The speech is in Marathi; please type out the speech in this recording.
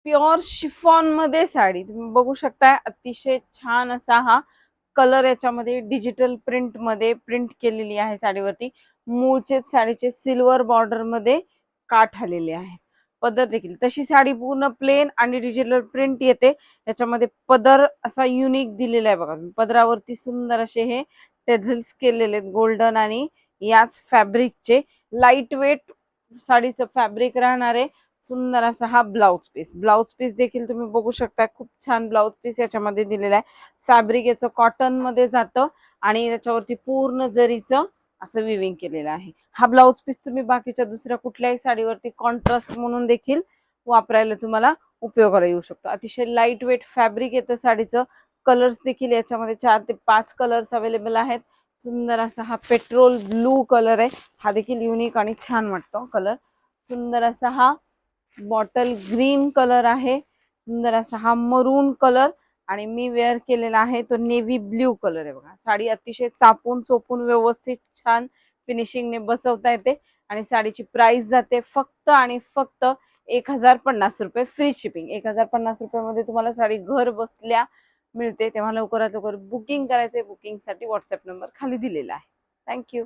प्युअर शिफॉन मध्ये साडी तुम्ही बघू शकता, अतिशय छान असा हा कलर, याच्यामध्ये डिजिटल प्रिंट मध्ये प्रिंट केलेली आहे साडीवरती. मूळचे साडीचे सिल्वर बॉर्डर मध्ये काठ आलेले आहेत. पदर देखील तशी साडी पूर्ण प्लेन आणि डिजिटल प्रिंट येते. याच्यामध्ये पदर असा युनिक दिलेला आहे बघा. पदरावरती सुंदर असे हे टेझल्स केलेले आहेत गोल्डन आणि याच फॅब्रिकचे. लाईट वेट साडीचं फॅब्रिक राहणार आहे. सुंदर असा हा ब्लाउज पीस देखील तुम्ही बघू शकता. खूप छान ब्लाउज पीस याच्यामध्ये दिलेला आहे. फॅब्रिक याचं कॉटन मध्ये जातं आणि याच्यावरती पूर्ण जरीचं असं विविंग केलेलं आहे. हा ब्लाउज पीस तुम्ही बाकीच्या दुसऱ्या कुठल्याही साडीवरती कॉन्ट्रास्ट म्हणून देखील वापरायला तुम्हाला उपयोगाला येऊ शकतो. अतिशय लाईट वेट फॅब्रिक येतं साडीचं. कलर्स देखील याच्यामध्ये 4 ते 5 कलर्स अवेलेबल आहेत. सुंदर असा हा पेट्रोल ब्लू कलर आहे. हा देखील युनिक आणि छान वाटतो कलर. सुंदर असा हा बॉटल ग्रीन कलर आहे. सुंदर असा हा मरून कलर आणि मी वेअर केलेला आहे तो नेव्ही ब्ल्यू कलर आहे बघा. साडी अतिशय चापून चोपून व्यवस्थित छान फिनिशिंगने बसवता येते आणि साडीची प्राइस जाते फक्त आणि फक्त 1050 रुपये फ्री शिपिंग. 1050 रुपयामध्ये तुम्हाला साडी घर बसल्या मिळते. तेव्हा लवकरात लवकर बुकिंग करायचे. बुकिंगसाठी व्हॉट्सअप नंबर खाली दिलेला आहे. थँक्यू.